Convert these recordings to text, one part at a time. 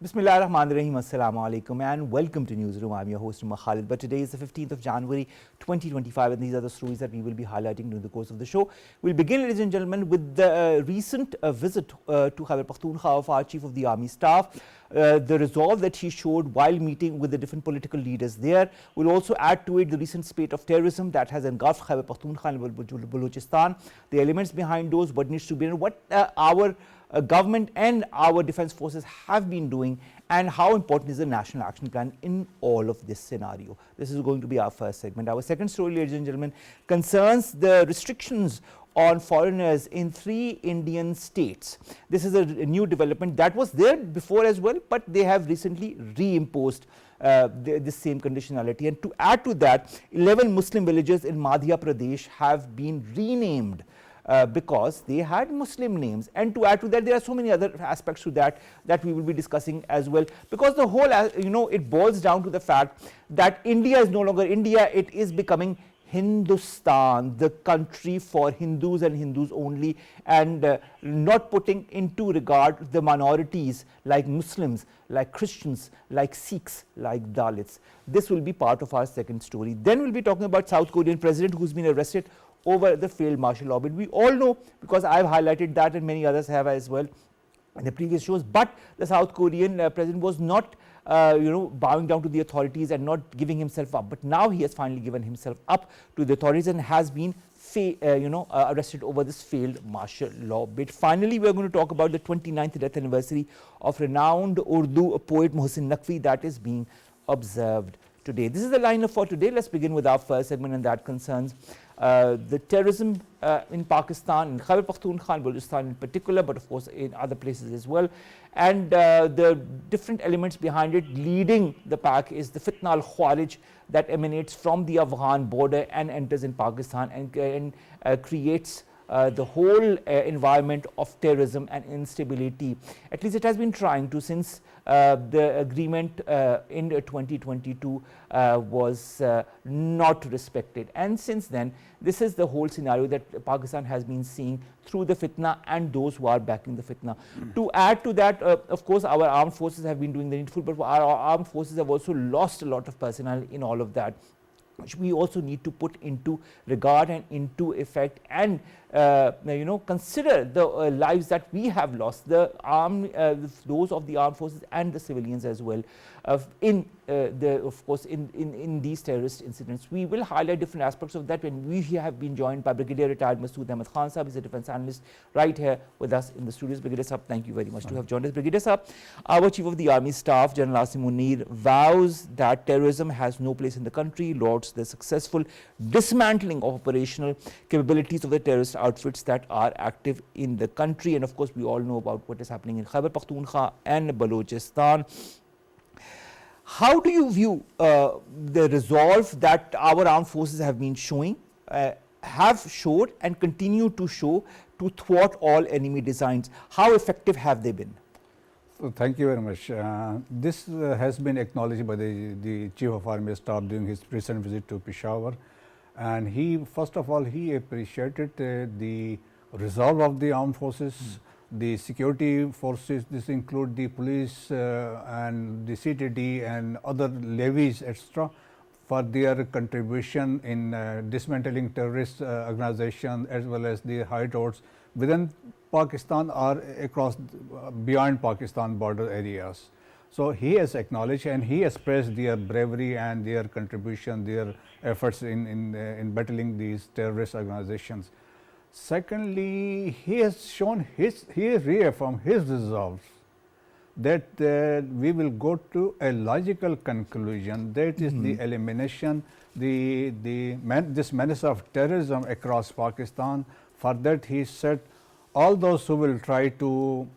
Bismillah ar-Rahman ar-Rahim. Assalamu alaikum and welcome to Newsroom. I'm your host Khalid. But today is the 15th of January 2025 and these are the stories that we will be highlighting during the course of the show. We'll begin, ladies and gentlemen, with the recent visit to Khyber Pakhtunkhwa of our Chief of the Army Staff. The resolve that he showed while meeting with the different political leaders there. We'll also add to it the recent spate of terrorism that has engulfed Khyber Pakhtunkhwa and Balochistan, the elements behind those, what needs to be done, what our government and our defense forces have been doing, and how important is the national action plan in all of this scenario. This is going to be our first segment. Our second story, ladies and gentlemen, concerns the restrictions on foreigners in 3 Indian states. This is a new development that was there before as well, but they have recently reimposed this same conditionality. And to add to that, 11 Muslim villages in Madhya Pradesh have been renamed because they had Muslim names. And to add to that, there are so many other aspects to that we will be discussing as well, because the whole it boils down to the fact that India is no longer India, it is becoming Hindustan, the country for Hindus and Hindus only, and not putting into regard the minorities like Muslims, like Christians, like Sikhs, like Dalits. This will be part of our second story. Then we'll be talking about South Korean president who's been arrested over the failed martial law. We all know, because I've highlighted that and many others have as well in the previous shows, but the South Korean president was not bowing down to the authorities and not giving himself up. But now he has finally given himself up to the authorities and has been arrested over this failed martial law bid. Finally, we are going to talk about the 29th death anniversary of renowned Urdu poet Mohsin Naqvi that is being observed today. This is the lineup for today. Let's begin with our first segment, and that concerns the terrorism in Pakistan, in Khyber Pakhtunkhwa and Balochistan in particular, but of course in other places as well. And the different elements behind it. Leading the pack is the fitna al-Khawarij that emanates from the Afghan border and enters in Pakistan and creates the whole environment of terrorism and instability. At least it has been trying to since the agreement in 2022 was not respected, and since then this is the whole scenario that Pakistan has been seeing through the fitna and those who are backing the fitna. To add to that, of course our armed forces have been doing the needful, but our armed forces have also lost a lot of personnel in all of that, which we also need to put into regard and into effect, and consider the lives that we have lost, the those of the armed forces and the civilians as well, in these terrorist incidents. We will highlight different aspects of that when we have been joined by Brigadier Retired Masud Ahmed Khan Sahab. He's a defense analyst right here with us in the studios. Brigadier Sahab, thank you very much to have joined us. Brigadier Sahab, our Chief of the Army Staff, General Asim Munir, vows that terrorism has no place in the country, lauds the successful dismantling of operational capabilities of the terrorist outfits that are active in the country. And of course we all know about what is happening in Khyber Pakhtunkhwa and Balochistan. How do you view the resolve that our armed forces have been showing, have showed and continue to show to thwart all enemy designs? How effective have they been? So thank you very much. This has been acknowledged by the Chief of Army Staff during his recent visit to Peshawar, and he first of all he appreciated the resolve of the armed forces, the security forces. This include the police and the CTD and other levies, etc., for their contribution in dismantling terrorist organizations as well as the hideouts within Pakistan or across beyond Pakistan border areas. So he has acknowledged and he has praised their bravery and their contribution, their efforts in battling these terrorist organizations. Secondly, he has reaffirmed his resolve that we will go to a logical conclusion, that is the elimination, this menace of terrorism across Pakistan. For that he said, all those who will try to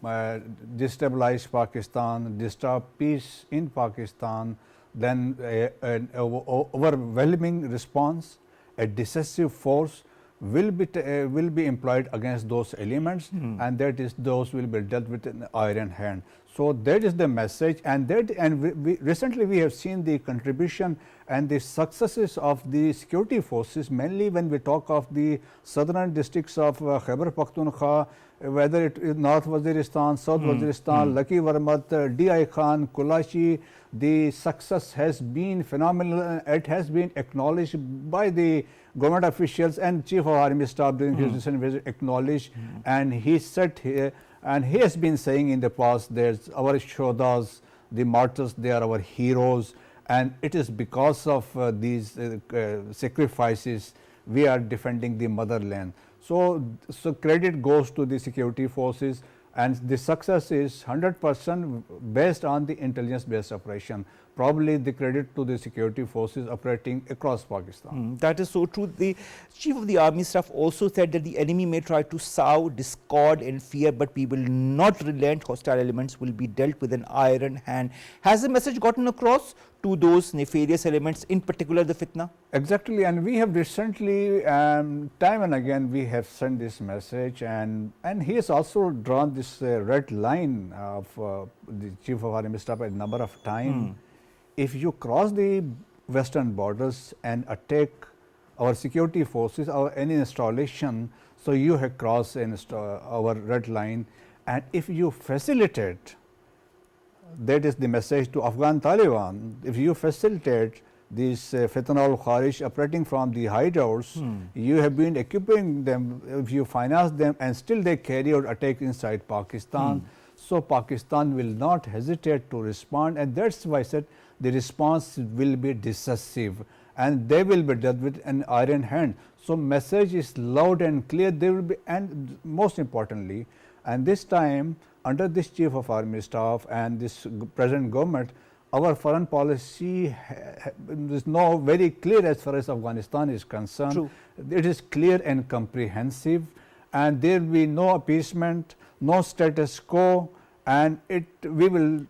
destabilize Pakistan, disturb peace in Pakistan, then an overwhelming response, a decisive force will be employed against those elements, and that is those will be dealt with in iron hand. So that is the message, and recently we have seen the contribution and the successes of the security forces, mainly when we talk of the southern districts of Khyber Pakhtunkhwa, whether it is North Waziristan, South Waziristan, Lucky Warmat, D.I. Khan, Kulashi, the success has been phenomenal. It has been acknowledged by the government officials, and Chief of Army Staff during his recent visit acknowledged, and he said here, and he has been saying in the past, there's our shodas, the martyrs, they are our heroes, and it is because of these sacrifices we are defending the motherland. So credit goes to the security forces, and the success is 100% based on the intelligence based operation. Probably the credit to the security forces operating across Pakistan. That is so true. The Chief of the Army Staff also said that the enemy may try to sow discord and fear, but we will not relent. Hostile elements will be dealt with an iron hand. Has the message gotten across to those nefarious elements, in particular the fitna? Exactly, and we have recently, time and again, we have sent this message, and he has also drawn this red line of the Chief of Army Staff a number of times. If you cross the western borders and attack our security forces or any installation, so you have crossed our red line, and if you facilitate, that is the message to Afghan Taliban, if you facilitate these fitna Kharij operating from the hideouts, you have been equipping them, if you finance them, and still they carry out attack inside Pakistan. So Pakistan will not hesitate to respond, and that's why I said the response will be decisive, and they will be dealt with an iron hand. So message is loud and clear. They will be, and most importantly, and this time under this Chief of Army Staff and this present government, our foreign policy is now very clear as far as Afghanistan is concerned. True. It is clear and comprehensive, and there will be no appeasement, no status quo, and we will,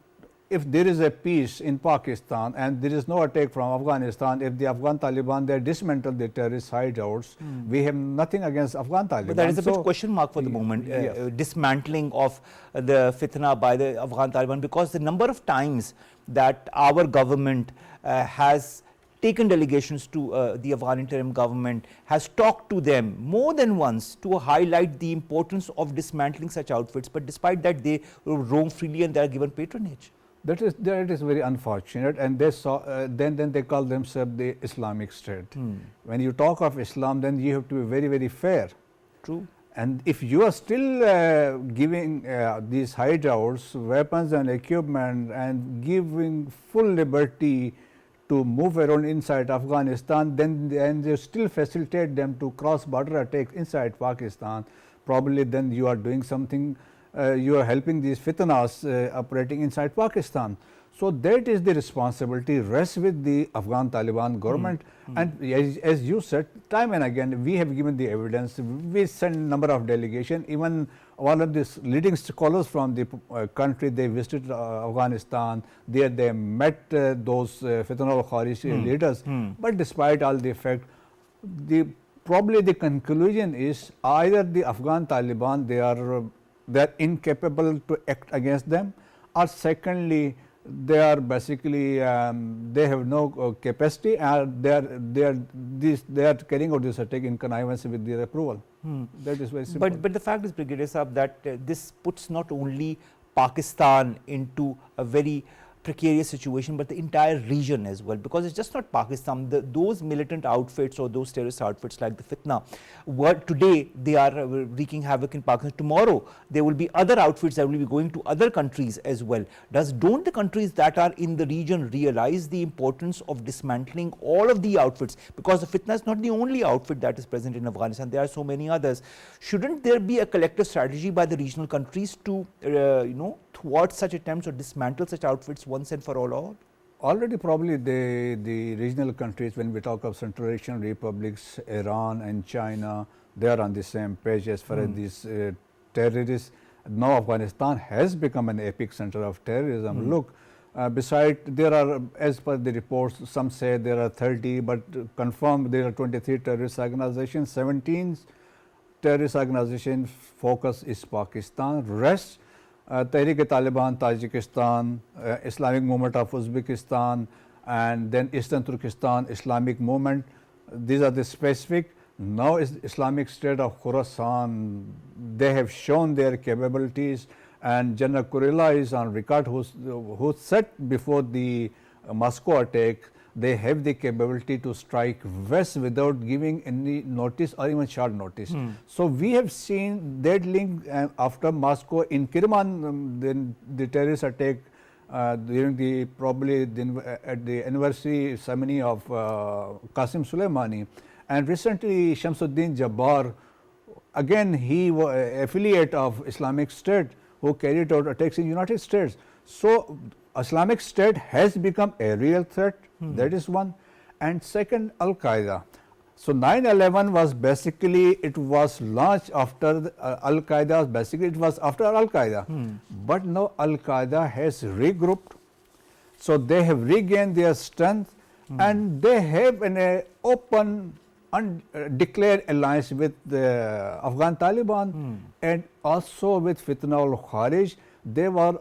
if there is a peace in Pakistan and there is no attack from Afghanistan, if the Afghan Taliban, they dismantle the terrorist hideouts, we have nothing against Afghan Taliban. But that is a bit question mark for the moment, dismantling of the fitna by the Afghan Taliban, because the number of times that our government has taken delegations to the Afghan interim government, has talked to them more than once to highlight the importance of dismantling such outfits, but despite that they roam freely and they are given patronage. That is very unfortunate, and they saw then they call themselves the Islamic State. When you talk of Islam, then you have to be very, very fair. True. And if you are still giving these hideouts weapons and equipment and giving full liberty to move around inside Afghanistan, then they still facilitate them to cross border attacks inside Pakistan, probably then you are doing something. You are helping these fitnas operating inside Pakistan. So that is the responsibility rests with the Afghan Taliban government. And as you said, time and again, we have given the evidence. We sent a number of delegations. Even one of these leading scholars from the country, they visited Afghanistan. There they met those fitna Kharij leaders. But despite all the effect, probably the conclusion is either the Afghan Taliban, they are incapable to act against them, or secondly, they are basically they have no capacity, and they are carrying out this attack in connivance with their approval. That is very simple. But the fact is, Brigadier Saab, that this puts not only Pakistan into a very precarious situation, but the entire region as well, because it's just not Pakistan. Those militant outfits or those terrorist outfits like the fitna, today they are wreaking havoc in Pakistan. Tomorrow there will be other outfits that will be going to other countries as well. Don't the countries that are in the region realize the importance of dismantling all of the outfits? Because the fitna is not the only outfit that is present in Afghanistan. There are so many others. Shouldn't there be a collective strategy by the regional countries to thwart such attempts or dismantle such outfits once and for all? Already probably the regional countries, when we talk of Central Asian republics, Iran and China, they are on the same page as far as these terrorists. Now Afghanistan has become an epicenter of terrorism. Look, beside there are, as per the reports, some say there are 30, but confirmed there are 23 terrorist organizations. 17 terrorist organization focus is Pakistan. Rest Tehrik-e-Taliban, Tajikistan, Islamic Movement of Uzbekistan, and then Eastern Turkestan Islamic Movement. These are the specific. Now Islamic State of Khorasan, they have shown their capabilities, and General Kurilla is on record who said before the Moscow attack, they have the capability to strike west without giving any notice or even short notice. So we have seen that link after Moscow in Kirman, then the terrorist attack during the probably at the anniversary ceremony of Qasim Soleimani, and recently Shamsuddin Jabbar, again he was affiliate of Islamic State who carried out attacks in United States. So Islamic State has become a real threat. That is one. And second, Al Qaeda. So 9/11 was basically, it was launched after Al Qaeda, basically it was after Al Qaeda. But now Al Qaeda has regrouped. So they have regained their strength and they have an open undeclared alliance with the Afghan Taliban and also with Fitna al Kharij. They were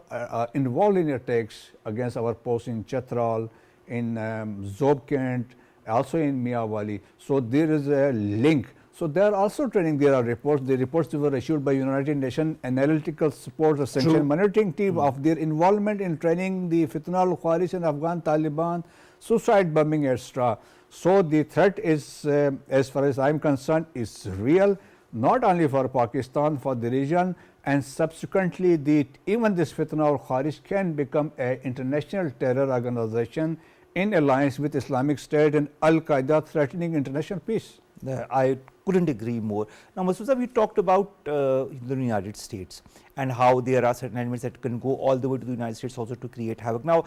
involved in attacks against our posts in Chatral, in Zobkent, also in Miyawali. So there is a link. So they are also training. There are reports. The reports were issued by United Nations Analytical Support Sanction Monitoring Team of their involvement in training the Fitna al Kharij and Afghan Taliban, suicide bombing, etc. So the threat is, as far as I am concerned, is real, not only for Pakistan, for the region, and subsequently even this Fitna al Kharij can become an international terror organization in alliance with Islamic State and Al Qaeda, threatening international peace. I couldn't agree more. Now, Masud, we talked about the United States and how there are certain elements that can go all the way to the United States also to create havoc. Now,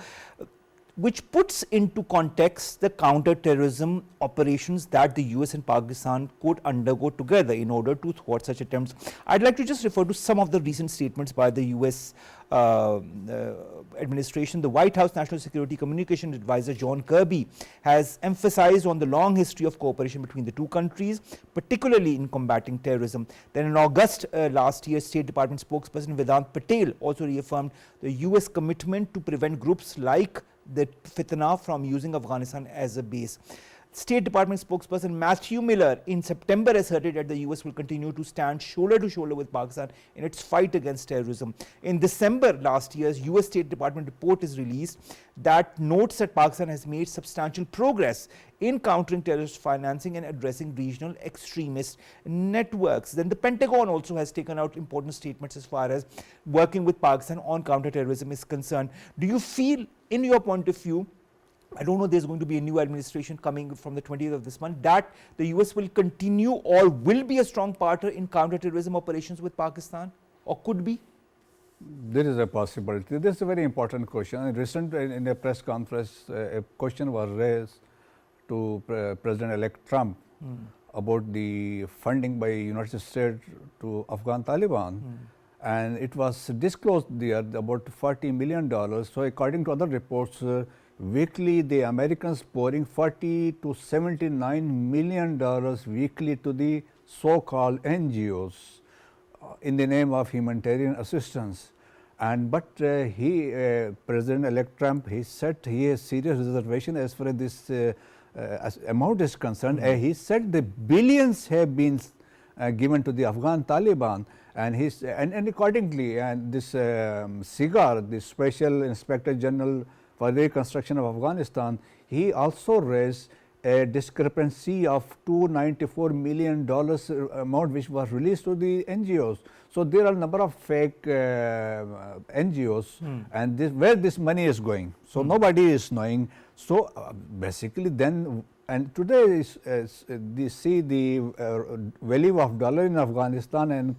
which puts into context the counter-terrorism operations that the US and Pakistan could undergo together in order to thwart such attempts. I'd like to just refer to some of the recent statements by the US administration. The White House National Security Communication Advisor John Kirby has emphasized on the long history of cooperation between the two countries, particularly in combating terrorism. Then in August last year, State Department spokesperson Vedant Patel also reaffirmed the US commitment to prevent groups like the Fitna from using Afghanistan as a base. State Department spokesperson Matthew Miller in September asserted that the US will continue to stand shoulder to shoulder with Pakistan in its fight against terrorism. In December last year, US State Department report is released that notes that Pakistan has made substantial progress in countering terrorist financing and addressing regional extremist networks. Then the Pentagon also has taken out important statements as far as working with Pakistan on counterterrorism is concerned. Do you feel, in your point of view, I don't know, there's going to be a new administration coming from the 20th of this month, that the US will continue or will be a strong partner in counterterrorism operations with Pakistan, or could be? There is a possibility. This is a very important question. Recently, in a press conference, a question was raised to President-elect Trump about the funding by United States to Afghan Taliban. And it was disclosed there about $40 million. So according to other reports, weekly the Americans pouring $40 to $79 million weekly to the so-called NGOs in the name of humanitarian assistance. And but President-elect Trump, he said he has serious reservation as far as this amount is concerned. He said the billions have been given to the Afghan Taliban, and accordingly, and this SIGAR, the Special Inspector General for Reconstruction of Afghanistan, he also raised a discrepancy of $294 million amount which was released to the NGOs. So there are a number of fake NGOs, and where this money is going. So nobody is knowing. So basically then, and today see the value of dollar in Afghanistan and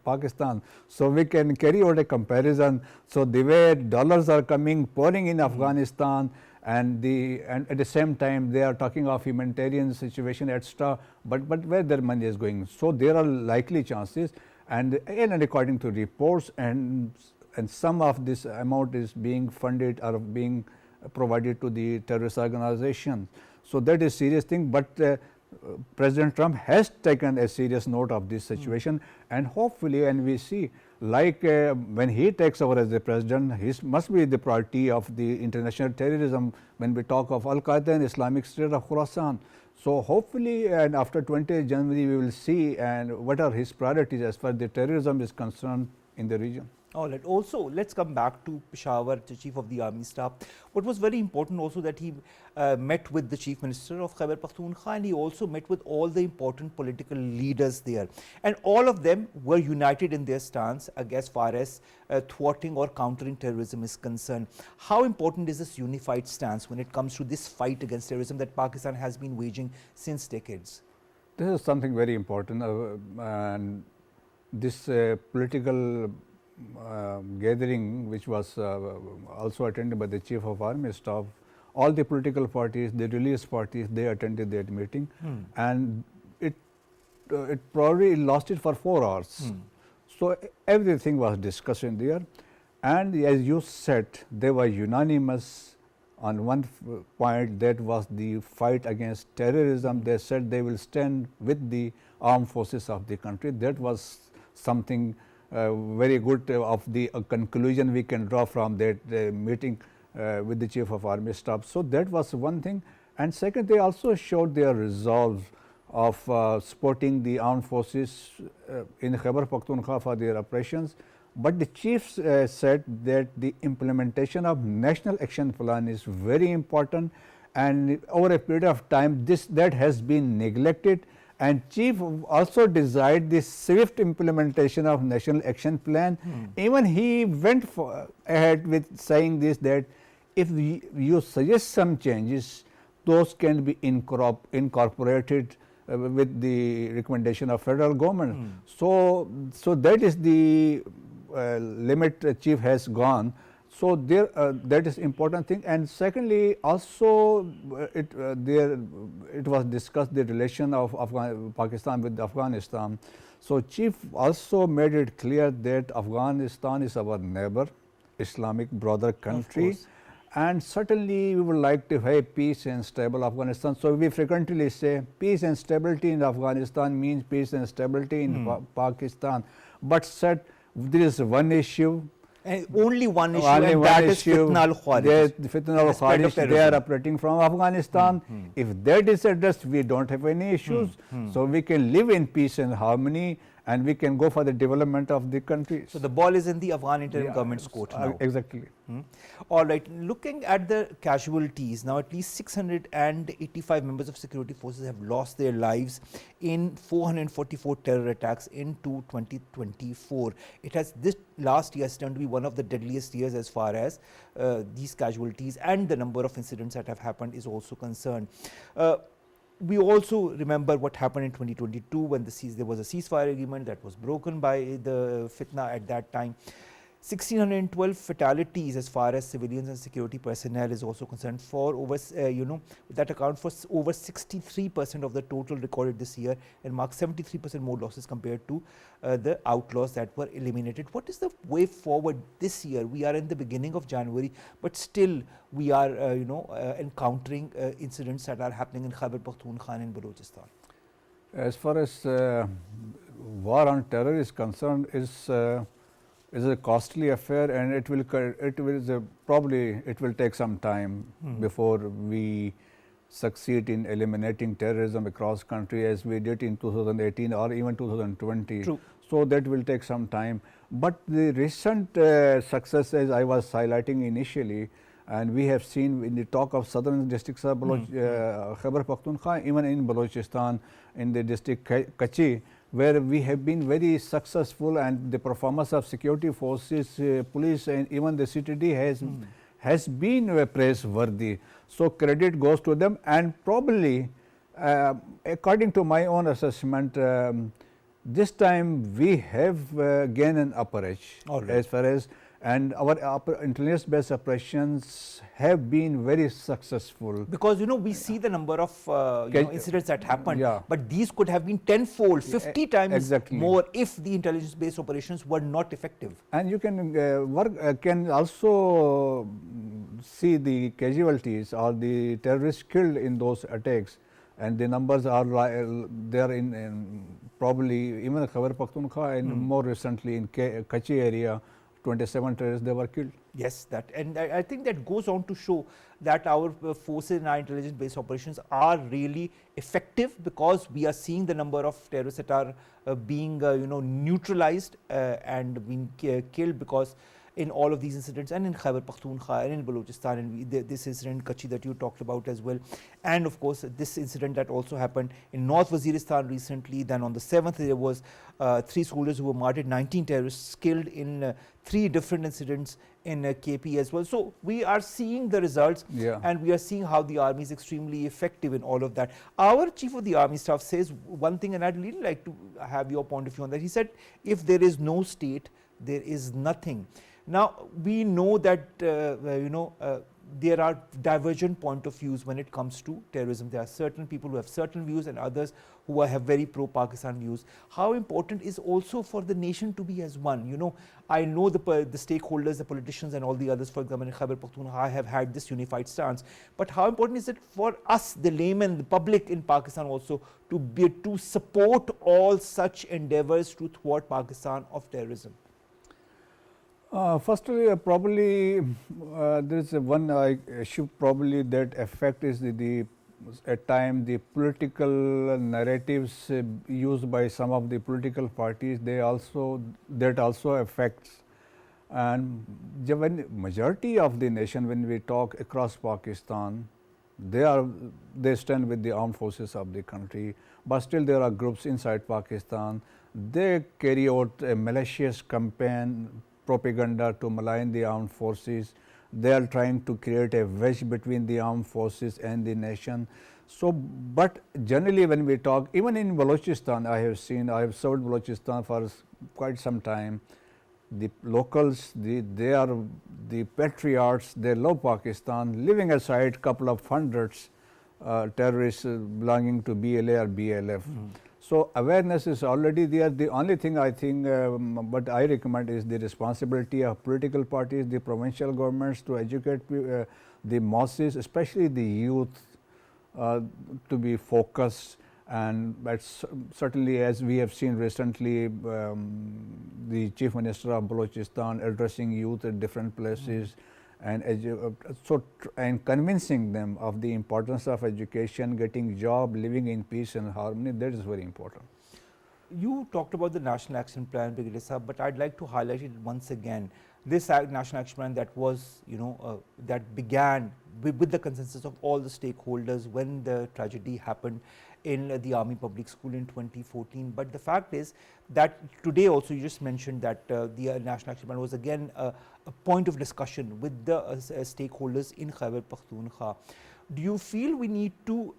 Pakistan. So we can carry out a comparison. So the way dollars are coming, pouring in Afghanistan, and at the same time they are talking of humanitarian situation, etc. But where their money is going. So there are likely chances, and according to reports, and some of this amount is being funded or being provided to the terrorist organization. So that is serious thing, but President Trump has taken a serious note of this situation, and hopefully, and we see, like when he takes over as the president, he must be the priority of the international terrorism when we talk of Al Qaeda and Islamic State of Khorasan. So hopefully, and after 20th January, we will see and what are his priorities as far as the terrorism is concerned in the region. All right. Also, let's come back to Peshawar, the Chief of the Army Staff. What was very important also that he met with the Chief Minister of Khyber Pakhtunkhwa, and he also met with all the important political leaders there. And all of them were united in their stance as far as thwarting or countering terrorism is concerned. How important is this unified stance when it comes to this fight against terrorism that Pakistan has been waging since decades? This is something very important, and this political gathering, which was also attended by the Chief of Army Staff, all the political parties, the religious parties, they attended that meeting, and it probably lasted for 4 hours. So everything was discussed in there, and as you said, they were unanimous on one point, that was the fight against terrorism. They said they will stand with the armed forces of the country. That was something very good of the conclusion we can draw from that meeting with the Chief of Army Staff. So that was one thing, and second, they also showed their resolve of supporting the armed forces in Khyber Pakhtunkhwa for their operations. But the chiefs said that the implementation of National Action Plan is very important, and over a period of time that has been neglected. And chief also desired the swift implementation of National Action Plan. Even he went ahead with saying this, that if you suggest some changes, those can be incorporated with the recommendation of federal government. So that is the limit chief has gone. So there that is important thing. And secondly, also it was discussed the relation of Pakistan with Afghanistan. So chief also made it clear that Afghanistan is our neighbor, Islamic brother country, and certainly we would like to have peace and stable Afghanistan. So we frequently say peace and stability in Afghanistan means peace and stability in Pakistan. But said there is one issue. And only one issue, only and one that issue, is Fitna al-Khawarij. Fitna al-Khawarij, they are operating from Afghanistan. If that is addressed, we don't have any issues. So we can live in peace and harmony, and we can go for the development of the country. So the ball is in the Afghan interim government's court now. Exactly. All right. Looking at the casualties, now at least 685 members of security forces have lost their lives in 444 terror attacks into 2024. It has, this last year has turned to be one of the deadliest years as far as these casualties and the number of incidents that have happened is also concerned. We also remember what happened in 2022 when there was a ceasefire agreement that was broken by the fitna at that time. 1,612 fatalities as far as civilians and security personnel is also concerned, for over, that account for over 63% of the total recorded this year, and marks 73% more losses compared to the outlaws that were eliminated. What is the way forward this year? We are in the beginning of January, but still we are, encountering incidents that are happening in Khyber Pakhtunkhwa and Balochistan. As far as war on terror is concerned, is a costly affair, and it will take some time before we succeed in eliminating terrorism across country as we did in 2018 or even 2020. True. So that will take some time. But the recent successes I was highlighting initially, and we have seen in the talk of southern districts of Khyber Pakhtunkhwa, even in Balochistan, in the district Kachi, where we have been very successful, and the performance of security forces, police, and even the CTD has been praiseworthy. So credit goes to them, and probably, according to my own assessment, this time we have gained an upper edge as far as, and our intelligence based operations have been very successful. Because we see the number of incidents that happened, but these could have been tenfold, 50 times more if the intelligence based operations were not effective. And you can can also see the casualties or the terrorists killed in those attacks, and the numbers are there in probably even Khyber Pakhtunkhwa and more recently in Kachi area. 27 terrorists, they were killed. Yes, that, and I think that goes on to show that our forces in our intelligence-based operations are really effective, because we are seeing the number of terrorists that are being neutralized and being killed, because in all of these incidents, and in Khyber Pakhtunkhwa and in Balochistan, and this incident Kachi that you talked about as well, and of course this incident that also happened in North Waziristan recently. Then on the 7th there was 3 soldiers who were martyred, 19 terrorists killed in 3 different incidents in KP as well. So we are seeing the results, and we are seeing how the army is extremely effective in all of that. Our Chief of the Army Staff says one thing, and I'd really like to have your point of view on that. He said, if there is no state, there is nothing. Now we know that there are divergent point of views when it comes to terrorism. There are certain people who have certain views and others who have very pro-Pakistan views. How important is also for the nation to be as one? I know the stakeholders, the politicians and all the others, for example in Khyber Pakhtunkhwa, have had this unified stance. But how important is it for us, the laymen, the public in Pakistan also, to support all such endeavors to thwart Pakistan of terrorism? Firstly, probably there is one issue probably that affect is at time the political narratives used by some of the political parties. That also affects, and when majority of the nation, when we talk across Pakistan, they stand with the armed forces of the country, but still there are groups inside Pakistan. They carry out a malicious campaign, propaganda to malign the armed forces. They are trying to create a wedge between the armed forces and the nation. So, but generally when we talk, even in Balochistan, I have served Balochistan for quite some time. The locals, they are the patriots, they love Pakistan, leaving aside couple of hundreds terrorists belonging to BLA or BLF. So awareness is already there. The only thing I think, but I recommend, is the responsibility of political parties, the provincial governments, to educate the masses, especially the youth, to be focused. And that's certainly, as we have seen recently, the Chief Minister of Balochistan addressing youth at different places, and convincing them of the importance of education, getting job, living in peace and harmony. That is very important. You talked about the National Action Plan, Brigadier Sahab, but I'd like to highlight it once again. This National Action Plan that was, that began with the consensus of all the stakeholders when the tragedy happened in the Army Public School in 2014. But the fact is that today also, you just mentioned that the National Action Plan was again a point of discussion with the stakeholders in Khyber Pakhtunkhwa. Do you feel we need to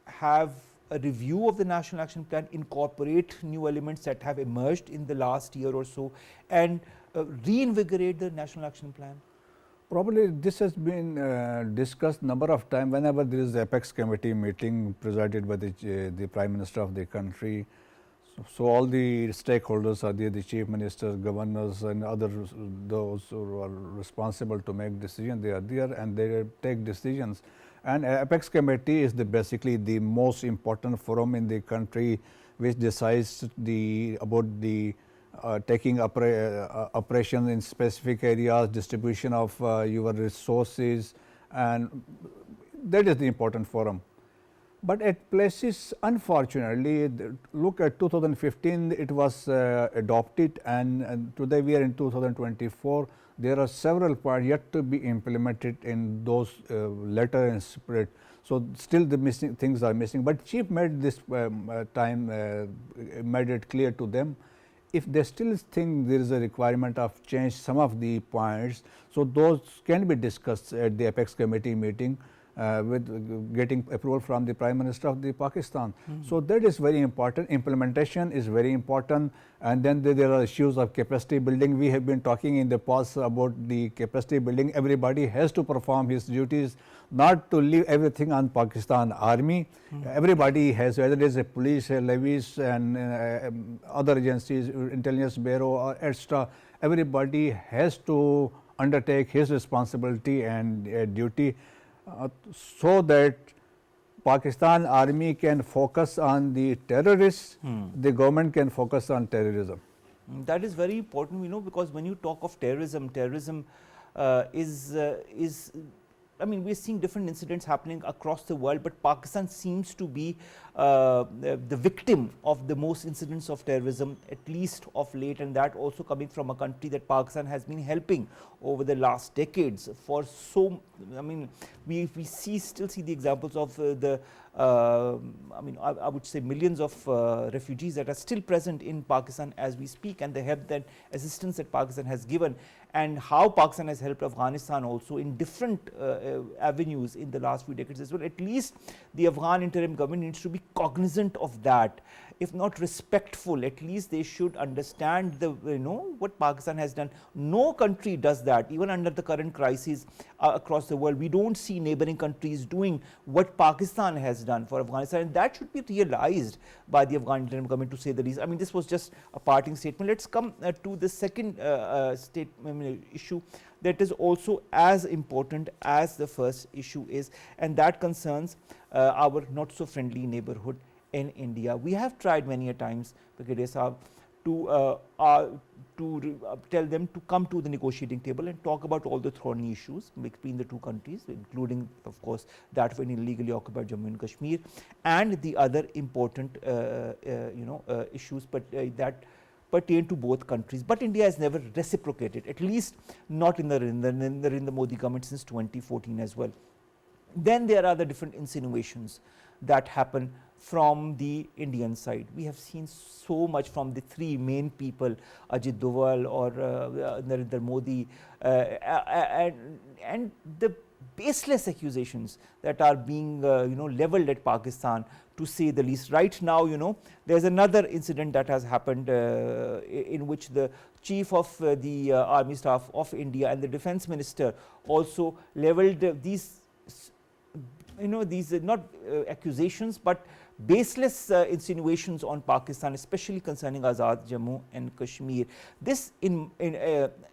have a review of the National Action Plan, incorporate new elements that have emerged in the last year or so, and reinvigorate the National Action Plan? Probably this has been discussed number of times whenever there is the Apex Committee meeting presided by the Prime Minister of the country. So all the stakeholders are there, the Chief Ministers, governors and others, those who are responsible to make decisions, they are there and they take decisions. And Apex Committee is basically the most important forum in the country, which decides about the taking operations in specific areas, distribution of your resources, and that is the important forum. But at places, unfortunately, look at 2015, it was adopted, and today we are in 2024. There are several parts yet to be implemented in those letter and spirit. So still the missing things are missing. But Chief made this made it clear to them, if they still think there is a requirement of change some of the points, so those can be discussed at the Apex Committee meeting with getting approval from the Prime Minister of the Pakistan. So that is very important. Implementation is very important. And then there are issues of capacity building. We have been talking in the past about the capacity building. Everybody has to perform his duties, not to leave everything on Pakistan Army. Everybody has, whether it is a police, levies and other agencies, intelligence bureau or extra, everybody has to undertake his responsibility and duty so that Pakistan Army can focus on the terrorists, the government can focus on terrorism. That is very important, because when you talk of terrorism is I mean, we're seeing different incidents happening across the world, but Pakistan seems to be the victim of the most incidents of terrorism, at least of late, and that also coming from a country that Pakistan has been helping over the last decades. For so, I mean, we still see the examples of I mean, I would say millions of refugees that are still present in Pakistan as we speak, and the help that assistance that Pakistan has given, and how Pakistan has helped Afghanistan also in different avenues in the last few decades as well. At least the Afghan interim government needs to be cognizant of that. If not respectful, at least they should understand the what Pakistan has done. No country does that, even under the current crises across the world. We don't see neighboring countries doing what Pakistan has done for Afghanistan, and that should be realized by the Afghan interim government, to say the least. I mean, this was just a parting statement. Let's come to the second issue that is also as important as the first issue is, and that concerns our not so friendly neighborhood in India. We have tried many a times, Brigadier Saab, to tell them to come to the negotiating table and talk about all the thorny issues between the two countries, including, of course, that of illegally occupied Jammu and Kashmir, and the other important issues, but that pertain to both countries. But India has never reciprocated, at least not in the Modi government since 2014 as well. Then there are the different insinuations that happen from the Indian side. We have seen so much from the three main people, Ajit Doval or Narendra Modi, and the baseless accusations that are being leveled at Pakistan, to say the least. Right now, there's another incident that has happened in which the chief of the army staff of India and the defense minister also leveled these not accusations but baseless insinuations on Pakistan, especially concerning Azad Jammu and Kashmir. This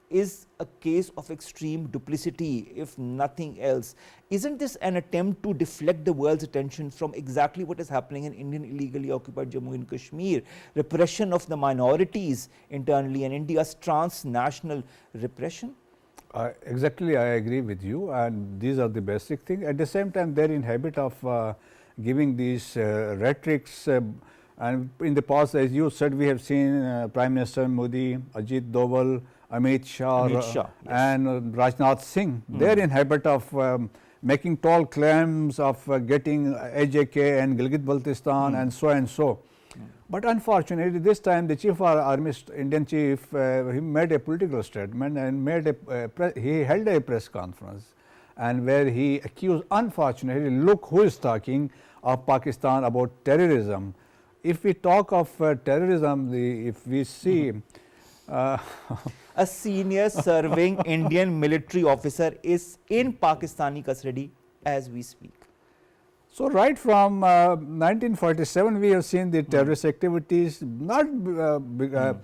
is a case of extreme duplicity, if nothing else. Isn't this an attempt to deflect the world's attention from exactly what is happening in Indian illegally occupied Jammu and Kashmir, repression of the minorities internally, and India's transnational repression? Exactly, I agree with you, and these are the basic things. At the same time, they're in habit of giving these rhetorics, and in the past, as you said, we have seen Prime Minister Modi, Ajit Doval, Amit Shah, yes. and Rajnath Singh. They're in habit of making tall claims of getting AJK and Gilgit-Baltistan and so and so. But unfortunately, this time the chief of army, Indian chief, he made a political statement and he held a press conference, and where he accused, unfortunately, look who is talking of Pakistan about terrorism. If we talk of terrorism, if we see a senior serving Indian military officer is in Pakistani custody as we speak. So, right from 1947, we have seen the terrorist activities. Not when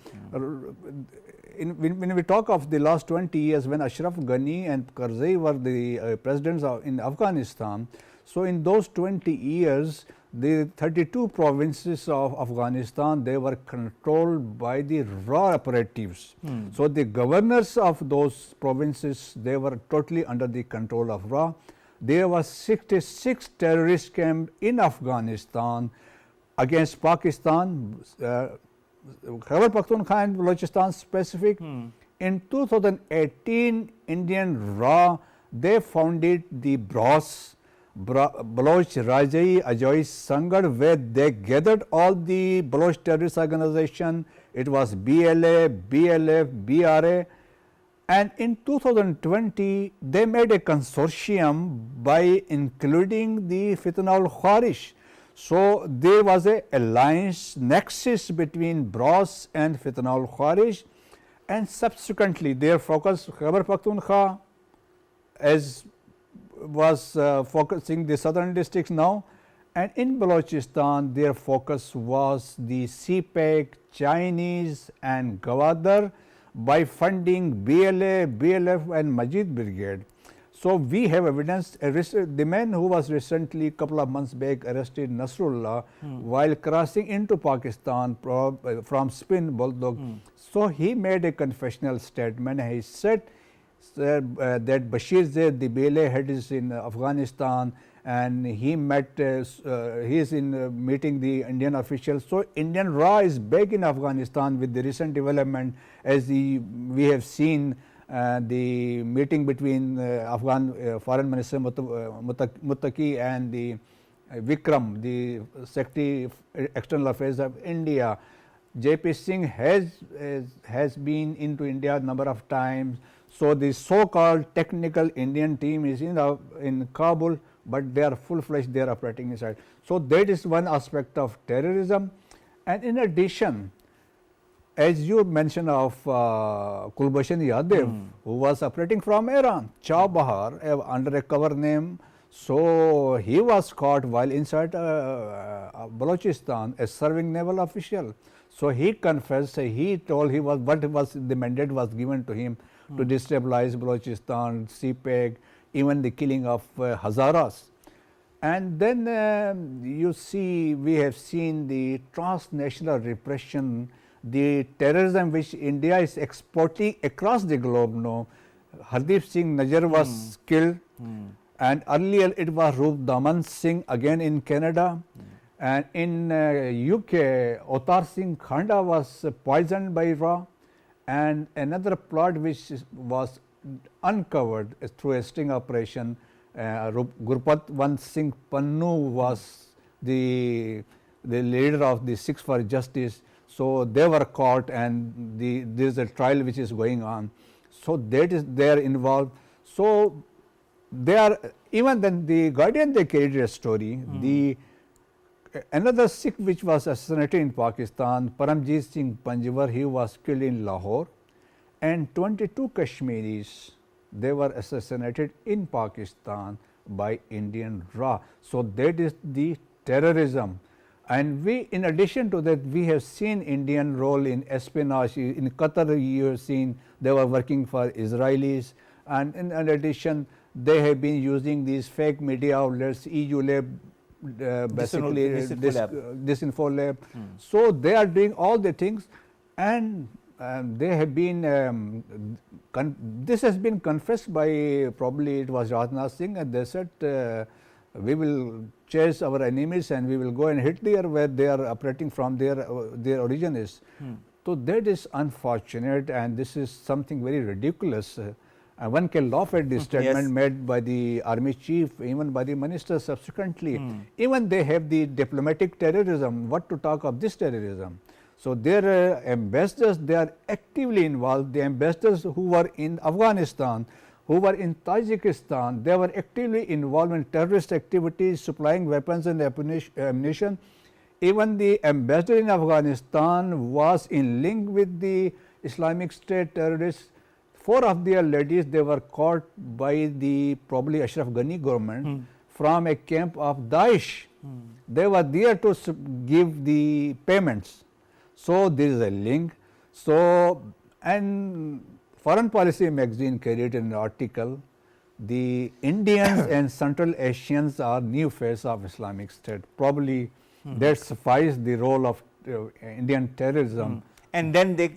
we talk of the last 20 years, when Ashraf Ghani and Karzai were the presidents in Afghanistan. So, in those 20 years, the 32 provinces of Afghanistan, they were controlled by the raw operatives. So, the governors of those provinces, they were totally under the control of raw. There was 66 terrorist camps in Afghanistan against Pakistan, Khyber Pakhtunkhwa and Balochistan specific. In 2018, Indian RAW, they founded the BROS, Baloch Rajai Ajoi Sangad, where they gathered all the Baloch terrorist organization. It was BLA, BLF, BRA. And in 2020, they made a consortium by including the Fitna al-Khwarish. So, there was a alliance nexus between BROS and Fitna al-Khwarish, and subsequently their focus, Khyber Pakhtunkhwa, as was focusing the southern districts now, and in Balochistan their focus was the CPEC, Chinese and Gwadar, by funding BLA, BLF and Majid Brigade. So, we have evidence, the man who was recently, couple of months back, arrested, Nasrullah, while crossing into Pakistan from Spin Bulldog. So, he made a confessional statement. He said that Bashir Zaid, the Bele head, is in Afghanistan, and he met, he is in meeting the Indian officials. So Indian Ra is back in Afghanistan with the recent development, as we have seen the meeting between Afghan Foreign Minister Muttaqi and the Vikram, the Secretary of External Affairs of India. JP Singh has been into India a number of times. So the so-called technical Indian team is in Kabul, but they are full-fledged, they are operating inside. So that is one aspect of terrorism. And in addition, as you mentioned of Kulbhushan Yadav, who was operating from Iran, Chabahar, under a cover name. So he was caught while inside Balochistan, a serving naval official. So he confessed, he told what was the mandate was given to him to destabilize Balochistan, CPEC, even the killing of Hazaras. And then you see, we have seen the transnational repression, the terrorism which India is exporting across the globe now. Hardeep Singh Najjar was killed, and earlier it was Roop Daman Singh again in Canada. And in UK, Otar Singh Khanda was poisoned by Ra. And another plot which was uncovered through a sting operation, Gurpat Singh Pannu was the leader of the Sikhs for Justice. So they were caught, and there is a trial which is going on. So that is they are involved. So they are, even then the Guardian, they carried a story. Another Sikh which was assassinated in Pakistan, Paramjit Singh Panjwar, he was killed in Lahore, and 22 Kashmiris, they were assassinated in Pakistan by Indian Ra. So that is the terrorism. And we, in addition to that, we have seen Indian role in espionage. In Qatar, you have seen they were working for Israelis, and in addition, they have been using these fake media outlets, EU Lab, basically Disinfo Lab. So they are doing all the things, and they have been, this has been confessed by, probably it was Rajnath Singh, and they said, we will chase our enemies and we will go and hit there where they are operating from, their origin is. So that is unfortunate, and this is something very ridiculous. One can laugh at this statement made by the army chief, even by the minister subsequently. Even they have the diplomatic terrorism. What to talk of this terrorism? So their ambassadors, they are actively involved. The ambassadors who were in Afghanistan, who were in Tajikistan, they were actively involved in terrorist activities, supplying weapons and ammunition. Even the ambassador in Afghanistan was in link with the Islamic State terrorists. 4 of their ladies, they were caught by the probably Ashraf Ghani government from a camp of Daesh. They were there to give the payments. So there is a link. So, and Foreign Policy magazine carried an article, the Indians and Central Asians are new face of Islamic State. Probably that suffices the role of Indian terrorism. And then they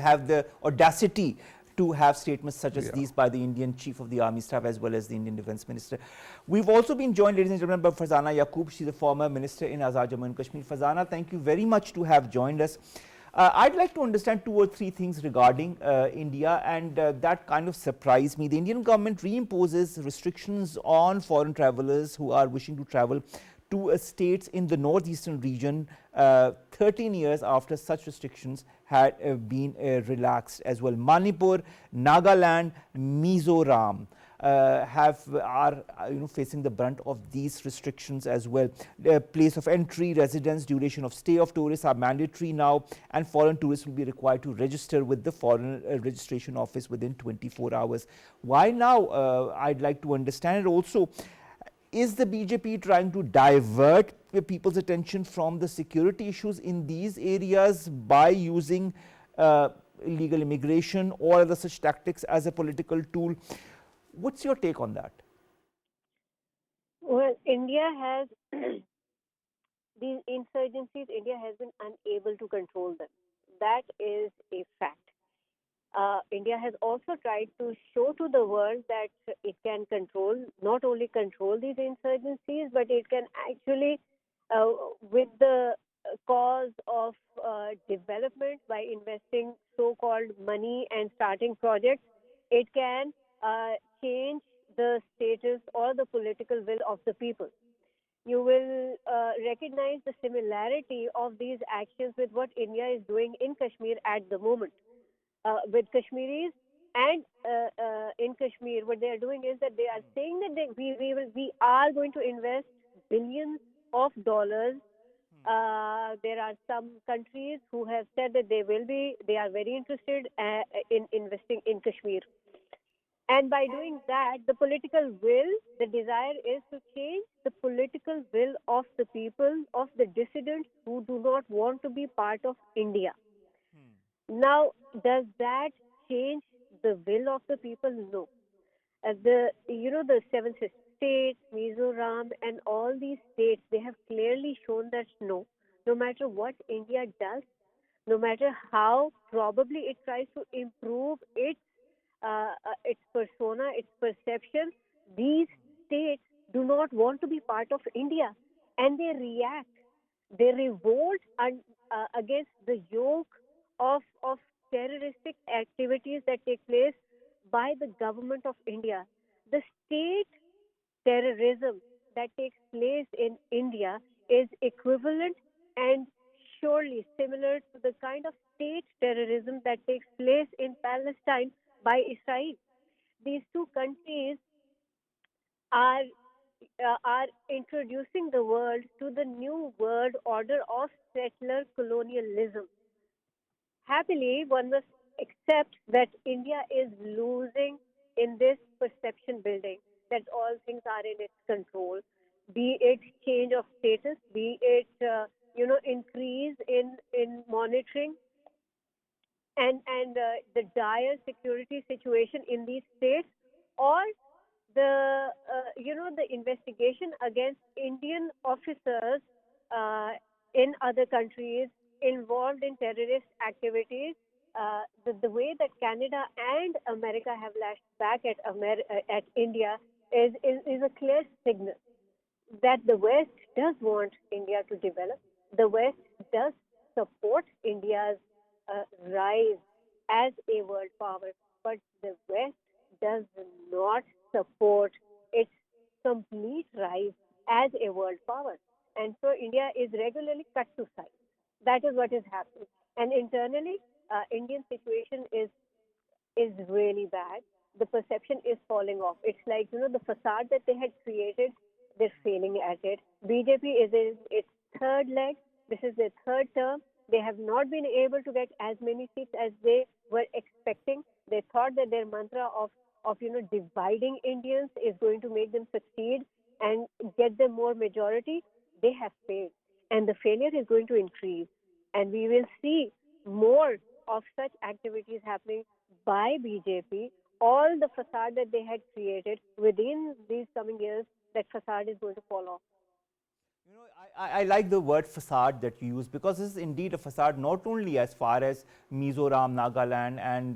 have the audacity to have statements such as these by the Indian Chief of the Army Staff as well as the Indian Defence Minister. We've also been joined, ladies and gentlemen, by Farzana Yaqoob. She's a former minister in Azad Jammu and Kashmir. Farzana, thank you very much to have joined us. I'd like to understand 2 or 3 things regarding India, and that kind of surprised me. The Indian government reimposes restrictions on foreign travellers who are wishing to travel to states in the northeastern region 13 years after such restrictions had been relaxed as well. Manipur, Nagaland, Mizoram are facing the brunt of these restrictions as well. The place of entry, residence, duration of stay of tourists are mandatory now, and foreign tourists will be required to register with the foreign registration office within 24 hours. Why now? I'd like to understand it also. Is the BJP trying to divert people's attention from the security issues in these areas by using illegal immigration or other such tactics as a political tool? What's your take on that? Well, India has these insurgencies, India has been unable to control them. That is a fact. India has also tried to show to the world that it can control, not only control these insurgencies, but it can actually, uh, with the cause of development by investing so-called money and starting projects, it can change the status or the political will of the people. You will recognize the similarity of these actions with what India is doing in Kashmir at the moment. With Kashmiris and in Kashmir, what they are doing is that they are saying that we are going to invest billions of dollars. There are some countries who have said that they are very interested in investing in Kashmir. And by doing that, the political will, the desire is to change the political will of the people, of the dissidents who do not want to be part of India. Now, does that change the will of the people? No. The seven states, Mizoram, and all these states, they have clearly shown that no, no matter what India does, no matter how probably it tries to improve its persona, its perception, these states do not want to be part of India, and they react, they revolt against the yoke of terroristic activities that take place by the government of India. The state terrorism that takes place in India is equivalent and surely similar to the kind of state terrorism that takes place in Palestine by Israel. These two countries are are introducing the world to the new world order of settler colonialism. Happily, one must accept that India is losing in this perception building, that all things are in its control, be it change of status, be it increase in monitoring, and the dire security situation in these states, or the investigation against Indian officers uh, in other countries involved in terrorist activities. The way that Canada and America have lashed back at India is a clear signal that the West does want India to develop. The West does support India's rise as a world power, but the West does not support its complete rise as a world power. And so India is regularly cut to size. That is what is happening. And internally, Indian situation is really bad. The perception is falling off. It's like, the facade that they had created, they're failing at it. BJP is in its third leg. This is their third term. They have not been able to get as many seats as they were expecting. They thought that their mantra of dividing Indians is going to make them succeed and get them more majority. They have failed, and the failure is going to increase, and we will see more of such activities happening by BJP. All the facade that they had created within these coming years, that facade is going to fall off. I like the word facade that you use, because this is indeed a facade not only as far as Mizoram, Nagaland, and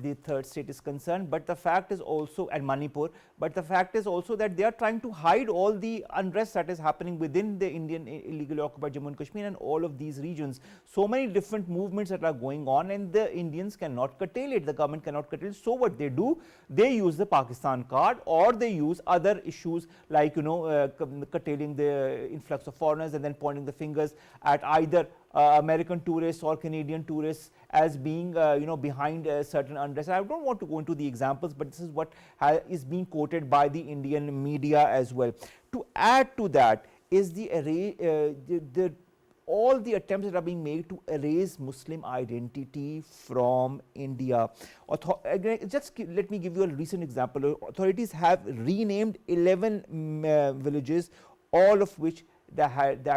the third state is concerned, but the fact is also, and Manipur, but the fact is also that they are trying to hide all the unrest that is happening within the Indian illegally occupied Jammu and Kashmir and all of these regions. So many different movements that are going on, and the Indians cannot curtail it, the government cannot curtail it. So what they do, they use the Pakistan card, or they use other issues like curtailing the influx of foreigners and then pointing the fingers at either American tourists or Canadian tourists as being behind certain unrest. I don't want to go into the examples, but this is what is being quoted by the Indian media as well. To add to that is all the attempts that are being made to erase Muslim identity from India. Let me give you a recent example. Authorities have renamed 11 villages, all of which that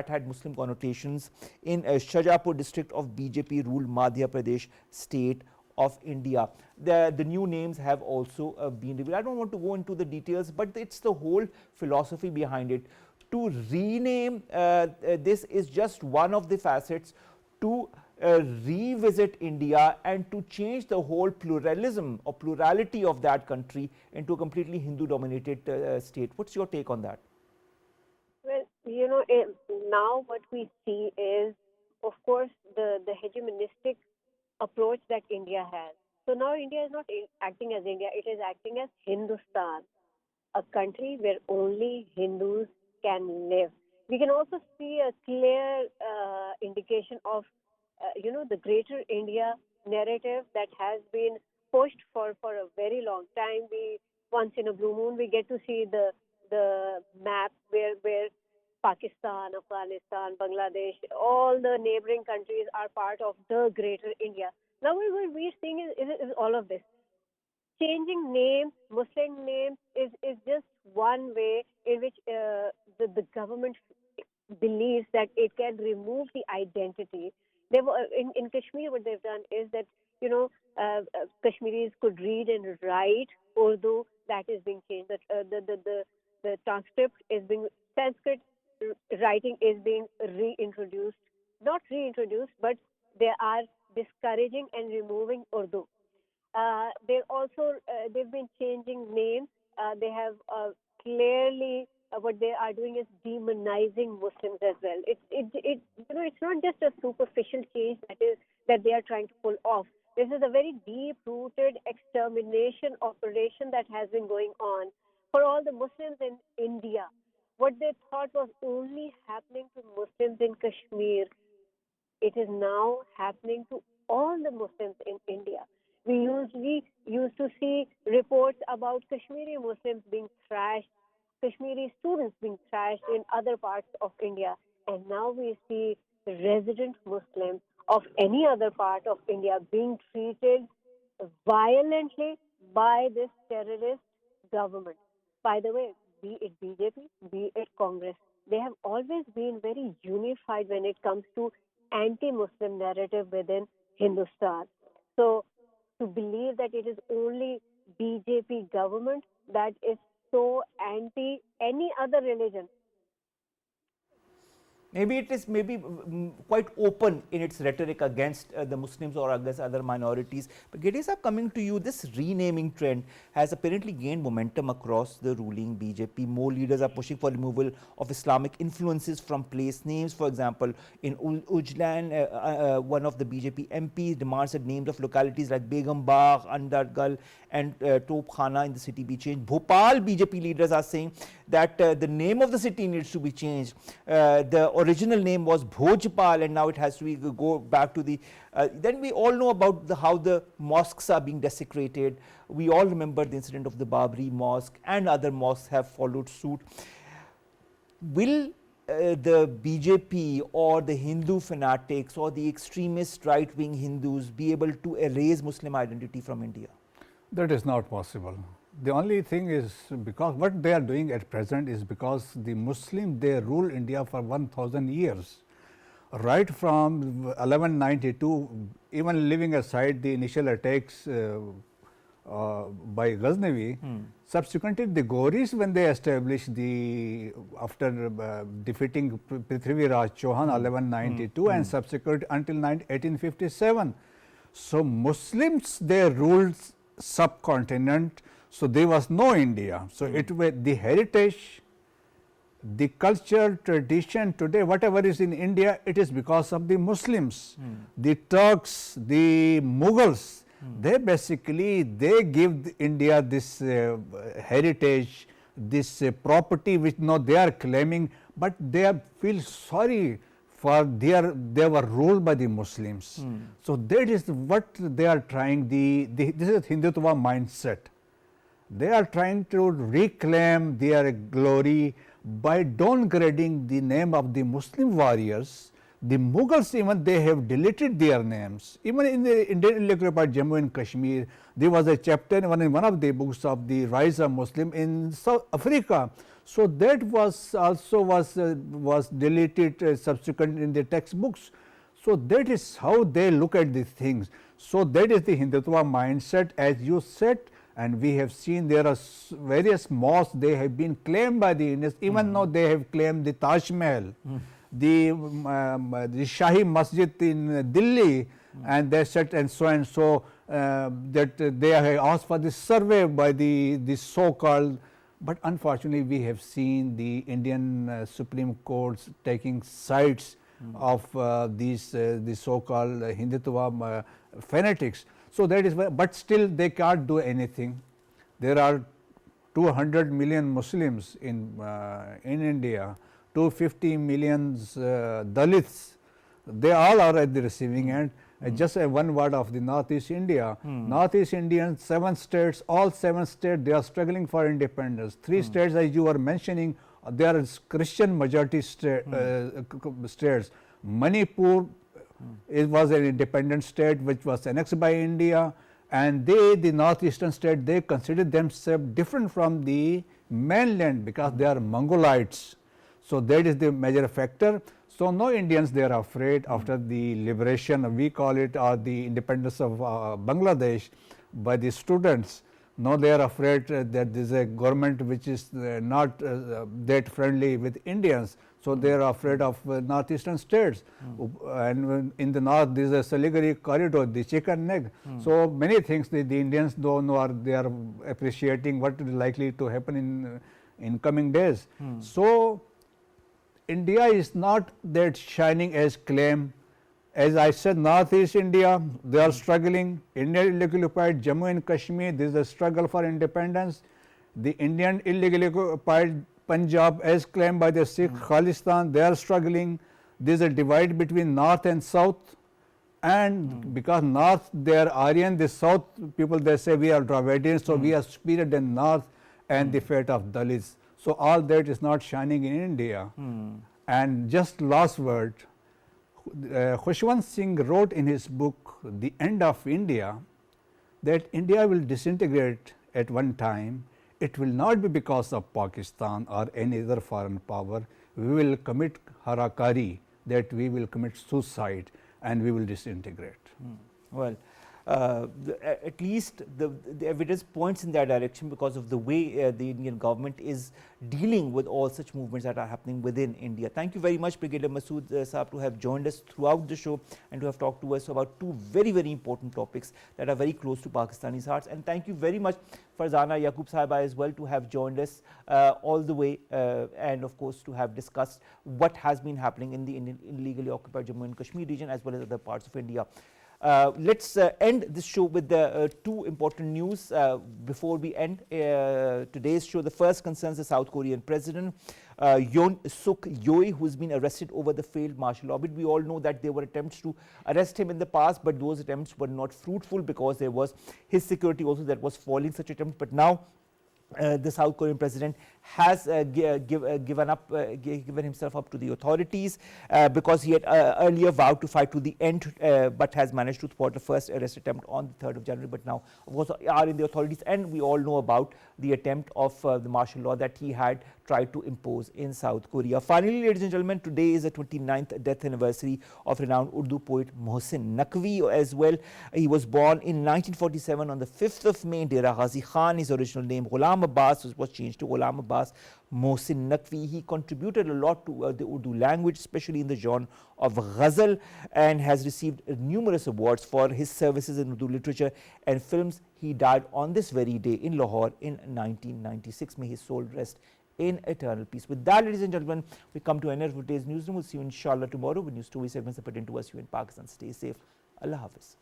had Muslim connotations, in Shajapur district of BJP ruled Madhya Pradesh state of India. The new names have also been revealed. I don't want to go into the details, but it's the whole philosophy behind it. To rename this is just one of the facets to revisit India and to change the whole pluralism or plurality of that country into a completely Hindu-dominated state. What's your take on that? Well, now what we see is, of course, the hegemonistic approach that India has. So now India is not acting as India, it is acting as Hindustan, a country where only Hindus can live. We can also see a clear indication of, the greater India narrative that has been pushed for a very long time. We once in a blue moon we get to see the map where Pakistan, Afghanistan, Bangladesh, all the neighboring countries are part of the greater India. Now what we're seeing is all of this. Changing names, Muslim names, is just one way in which the government believes that it can remove the identity. In Kashmir, what they've done is that Kashmiris could read and write Urdu. That is being changed. The transcript is being Sanskrit writing is being reintroduced. Not reintroduced, but they are discouraging and removing Urdu. They've been changing names. They have clearly what they are doing is demonizing Muslims as well. It's not just a superficial change that they are trying to pull off. This is a very deep-rooted extermination operation that has been going on for all the Muslims in India. What they thought was only happening to Muslims in Kashmir, it is now happening to all the Muslims in India. We usually used to see reports about Kashmiri Muslims being thrashed, Kashmiri students being thrashed in other parts of India. And now we see resident Muslims of any other part of India being treated violently by this terrorist government. By the way, be it BJP, be it Congress, they have always been very unified when it comes to anti-Muslim narrative within Hindustan. So to believe that it is only BJP government that is so anti any other religion. Maybe it is quite open in its rhetoric against the Muslims or against other minorities. But Gedesa, coming to you, this renaming trend has apparently gained momentum across the ruling BJP. More leaders are pushing for removal of Islamic influences from place names. For example, in Ujlan, one of the BJP MPs demands that names of localities like Begum Bagh, Andargal and Top Khana in the city be changed. Bhopal BJP leaders are saying that the name of the city needs to be changed. The original name was Bhojpal and now it has to go back to the then we all know about how the mosques are being desecrated. We all remember the incident of the Babri mosque, and other mosques have followed suit. Will the BJP or the Hindu fanatics or the extremist right-wing Hindus be able to erase Muslim identity from India? That is not possible. The only thing is, because what they are doing at present is because the Muslim, they rule India for 1000 years. Right from 1192, even leaving aside the initial attacks by Ghaznavi, subsequently the Ghoris, when they established after defeating Prithviraj Chauhan 1192 and subsequent until 1857. So Muslims, they ruled subcontinent. So there was no India. So it was the heritage, the culture, tradition today, whatever is in India, it is because of the Muslims. The Turks, the Mughals, they basically, they give India this heritage, this property which now they are claiming, but they feel sorry for they were ruled by the Muslims. So that is what they are trying, this is Hindutva mindset. They are trying to reclaim their glory by downgrading the name of the Muslim warriors. The Mughals, even they have deleted their names. Even in the Indian Electorate Jammu and Kashmir, there was a chapter in one of the books of the rise of Muslim in South Africa. So that was also was deleted subsequent in the textbooks. So that is how they look at these things. So that is the Hindutva mindset, as you said. And we have seen there are various mosques, they have been claimed by the Indians, even though they have claimed the Taj Mahal. the Shahi Masjid in Delhi, and they said and so that they have asked for this survey by the so-called, but unfortunately we have seen the Indian Supreme Courts taking sides of these the so-called Hindutva fanatics. So that is why, but still they can't do anything. There are 200 million Muslims in India, 250 million Dalits. They all are at the receiving end. Just one word of the Northeast India. Northeast Indian, 7 states, all 7 states, they are struggling for independence. 3 states, as you were mentioning, there are Christian majority states. Manipur it was an independent state which was annexed by India, and they, the northeastern state, they consider themselves different from the mainland because they are Mongolites. So that is the major factor. So no Indians, they are afraid after the liberation, we call it, or the independence of Bangladesh by the students. No, they are afraid that there is a government which is not that friendly with Indians. So they are afraid of northeastern states. And in the north, there is a Siliguri corridor, the chicken neck. So many things the Indians don't know, or they are appreciating what is likely to happen in coming days. So India is not that shining as claim. As I said, Northeast India, they are struggling. India illegally occupied Jammu and Kashmir, there is a struggle for independence. The Indian illegally occupied Punjab, as claimed by the Sikh Khalistan, they are struggling. There is a divide between North and South. And because North, they are Aryan, the South people, they say we are Dravidians, so we are superior than North, and the fate of Dalits. So all that is not shining in India. And just last word, Khushwant Singh wrote in his book, The End of India, that India will disintegrate at one time. It will not be because of Pakistan or any other foreign power. We will commit harakari, that we will commit suicide, and we will disintegrate. Well, at least the evidence points in that direction because of the way the Indian government is dealing with all such movements that are happening within India. Thank you very much, Brigadier Masud Saab, to have joined us throughout the show and to have talked to us about 2 very, very important topics that are very close to Pakistanis' hearts. And thank you very much, Farzana, Yaqoob Sahiba as well, to have joined us all the way and of course to have discussed what has been happening in the Indian illegally occupied Jammu and Kashmir region as well as other parts of India. Let's end this show with the 2 important news before we end today's show. The first concerns the South Korean president Yoon Suk Yeol, who has been arrested over the failed martial law bid. We all know that there were attempts to arrest him in the past, but those attempts were not fruitful because there was his security also that was foiling such attempts. But now the South Korean president has given himself up to the authorities because he had earlier vowed to fight to the end, but has managed to thwart the first arrest attempt on the 3rd of January. But now, of course, are in the authorities, and we all know about the attempt of the martial law that he had tried to impose in South Korea. Finally, ladies and gentlemen, today is the 29th death anniversary of renowned Urdu poet Mohsin Naqvi as well. He was born in 1947 on the 5th of May in Dera Ghazi Khan. His original name Ghulam Abbas was changed to Ghulam Abbas Mohsin Naqvi. He contributed a lot to the Urdu language, especially in the genre of ghazal, and has received numerous awards for his services in Urdu literature and films. He died on this very day in Lahore in 1996. May his soul rest in eternal peace. With that, ladies and gentlemen, we come to an end of today's newsroom. We'll see you inshallah tomorrow with new story segments that pertain to us here in Pakistan. Stay safe. Allah Hafiz.